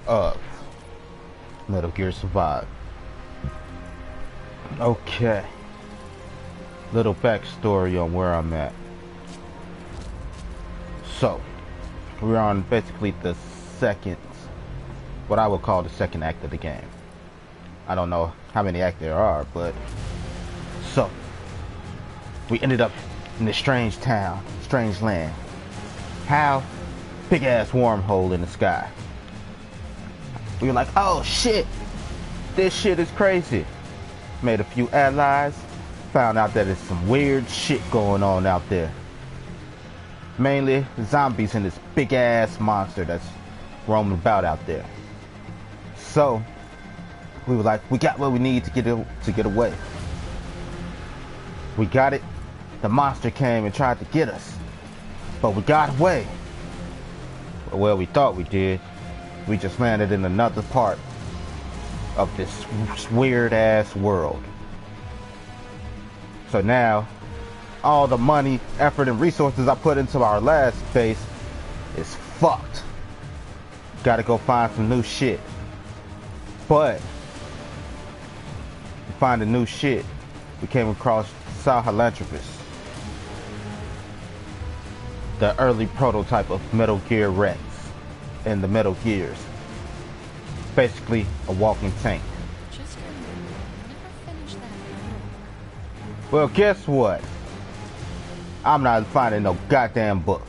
of Metal Gear Survive. Okay. Little backstory on where I'm at. So, we're on basically the second, what I would call the second act of the game. I don't know how many acts there are, but so we ended up in this strange town, strange land. How? Big ass wormhole in the sky. We were like, oh shit, this shit is crazy. Made a few allies, found out that there's some weird shit going on out there. Mainly zombies and this big ass monster that's roaming about out there. So we were like, we got what we need to get away. We got it. The monster came and tried to get us, but we got away. Well, we thought we did. We just landed in another part of this weird ass world. So now, all the money, effort, and resources I put into our last base is fucked. Gotta go find some new shit. But to find the new shit, we came across Sahelanthropus, the early prototype of Metal Gear Rex and the Metal Gears. Basically a walking tank. Well, guess what? I'm not finding no goddamn book.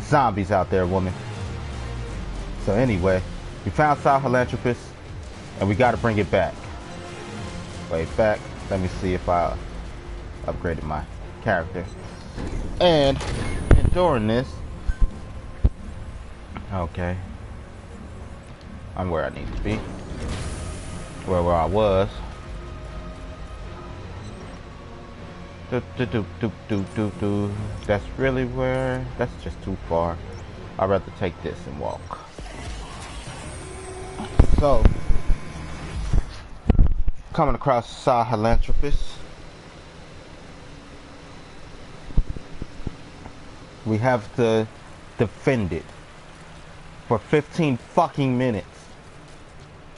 Zombies out there, woman. So anyway, we found Sahelanthropus and we gotta bring it back. Wait, back. Let me see if I upgraded my character. And during this, okay, I'm where I need to be. Where I was. That's really where. That's just too far. I'd rather take this and walk. So, coming across Sahelanthropus, we have to defend it for 15 fucking minutes.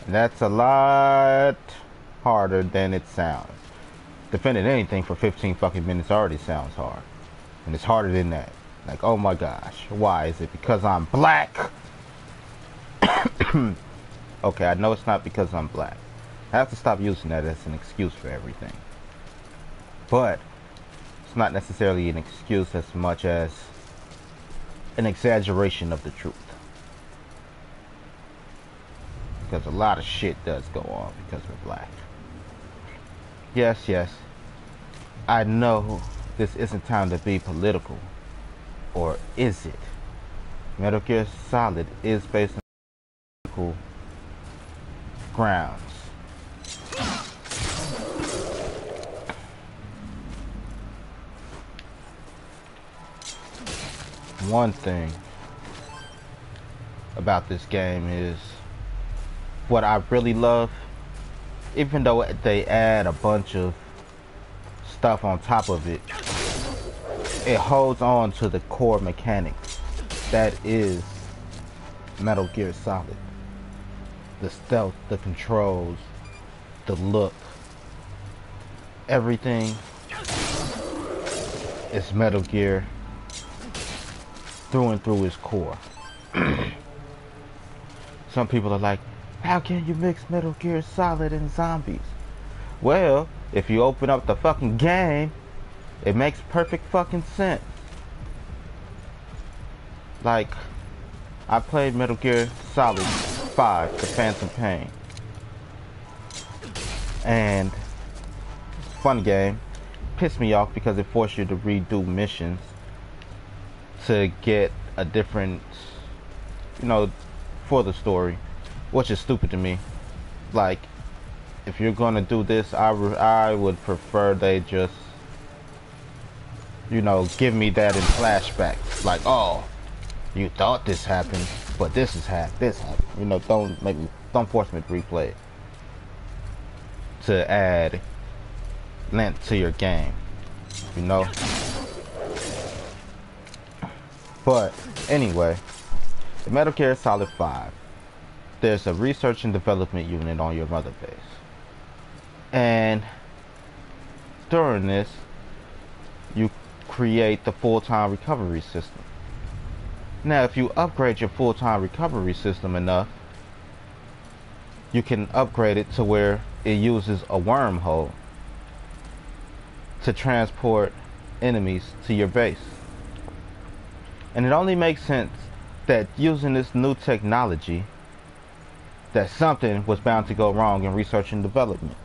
And that's a lot harder than it sounds. Defending anything for 15 fucking minutes already sounds hard. And it's harder than that. Like, oh my gosh. Why? Is it because I'm black? Okay, I know it's not because I'm black. I have to stop using that as an excuse for everything. But it's not necessarily an excuse as much as an exaggeration of the truth. Because a lot of shit does go on because we're black. Yes, yes. I know this isn't time to be political. Or is it? Metal Gear Solid is based on political grounds. One thing about this game is what I really love, even though they add a bunch of stuff on top of it, it holds on to the core mechanics that is Metal Gear Solid. The stealth, the controls, the look, everything is Metal Gear through and through its core. Some people are like, how can you mix Metal Gear Solid and zombies? Well, if you open up the fucking game, it makes perfect fucking sense. Like, I played Metal Gear Solid 5, The Phantom Pain. And, fun game. Pissed me off because it forced you to redo missions to get a different, you know, for the story, which is stupid to me. Like, if you're gonna do this, I would prefer they just, you know, give me that in flashbacks. Like, oh, you thought this happened, but this happened. You know, don't force me to replay it to add length to your game. You know. But anyway, the Metal Gear Solid 5. there's a research and development unit on your mother base. And during this, you create the full-time recovery system. Now, if you upgrade your full-time recovery system enough, you can upgrade it to where it uses a wormhole to transport enemies to your base. And it only makes sense that using this new technology, that something was bound to go wrong in research and development.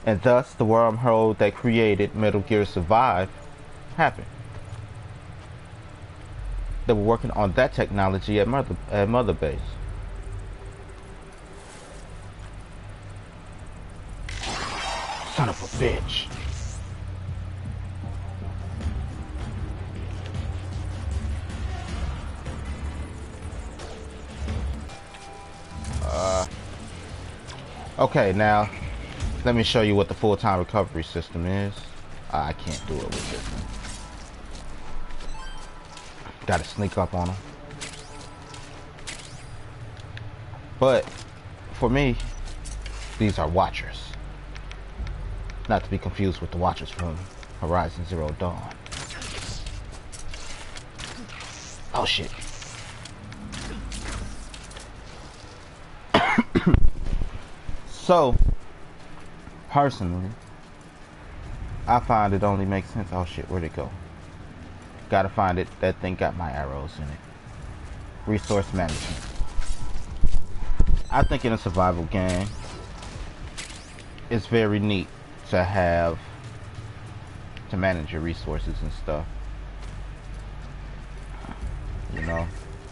And thus, the wormhole that created Metal Gear Survive happened. They were working on that technology at Mother Base. Son of a bitch. Okay, now let me show you what the full-time recovery system is. I can't do it with this one. Gotta sneak up on them. But for me, these are watchers. Not to be confused with the watchers from Horizon Zero Dawn. Oh shit. So, personally, I find it only makes sense. Oh shit, where'd it go? Gotta find it. That thing got my arrows in it. Resource management. I think in a survival game, it's very neat to have to manage your resources and stuff. You know?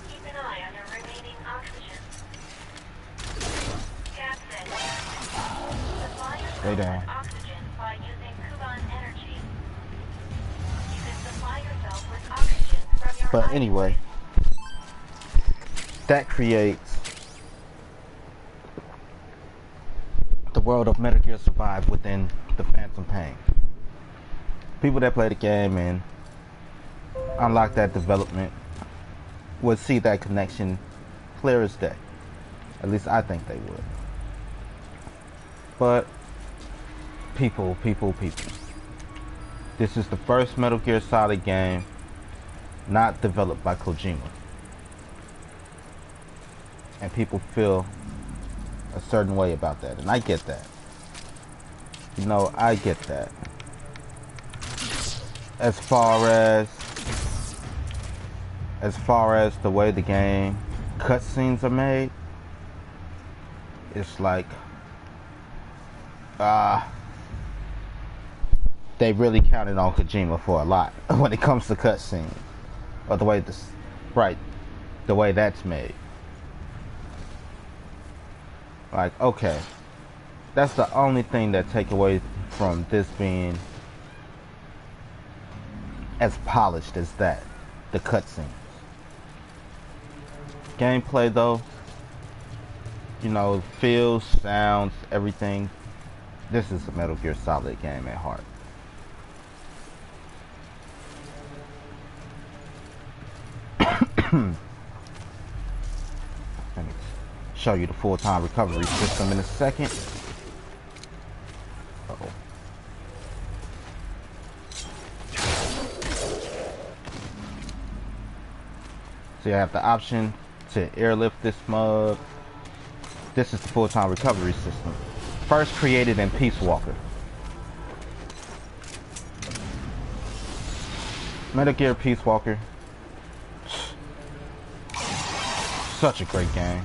Keep an eye on your remaining oxygen. Gabb said, supply Stay down. yourself with oxygen by using Kuban energy. You can supply yourself with oxygen from your But anyway, that creates the world of Metal Gear Survive within the Phantom Pain. People that play the game and unlock that development would see that connection clear as day. At least I think they would. But people. This is the first Metal Gear Solid game not developed by Kojima. And people feel a certain way about that, and I get that. You know, I get that. As far as the way the game cutscenes are made, it's like they really counted on Kojima for a lot when it comes to cutscenes, or the way the way that's made. Like, okay, that's the only thing that take away from this being as polished as that, the cutscenes. Gameplay though, you know, feels, sounds, everything. This is a Metal Gear Solid game at heart. Let me show you the full-time recovery system in a second. Uh-oh. So you have the option to airlift this mug. This is the full-time recovery system. First created in Peace Walker. Metal Gear Peace Walker. Such a great game.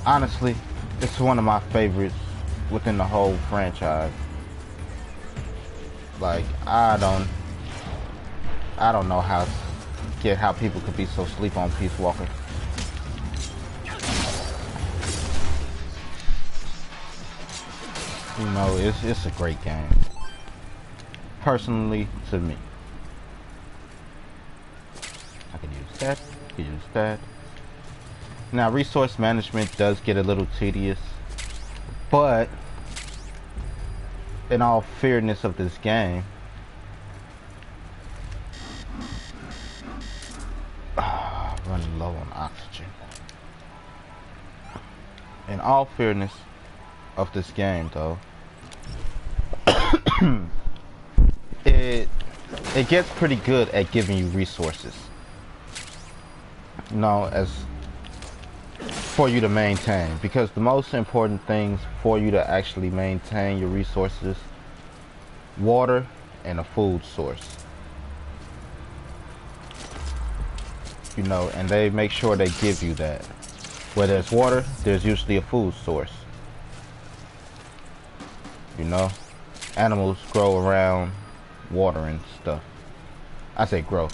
Honestly, it's one of my favorites within the whole franchise. Like, I don't know how people could be so sleep on Peace Walker. You know, it's a great game. Personally, to me. I can use that. Use that. Now, resource management does get a little tedious, but in all fairness of this game, running low on oxygen. in all fairness of this game, though, it gets pretty good at giving you resources. You know, as for you to maintain, because the most important things for you to actually maintain your resources: water and a food source. You know, and they make sure they give you that. Where there's water, there's usually a food source. You know, animals grow around water and stuff. I say grow.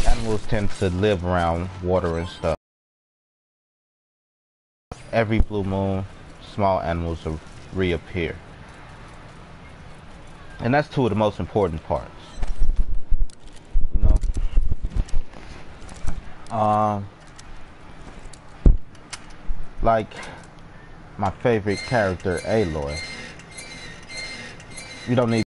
Animals tend to live around water and stuff. Every blue moon, small animals will reappear. And that's two of the most important parts. You know? Like my favorite character, Aloy. You don't need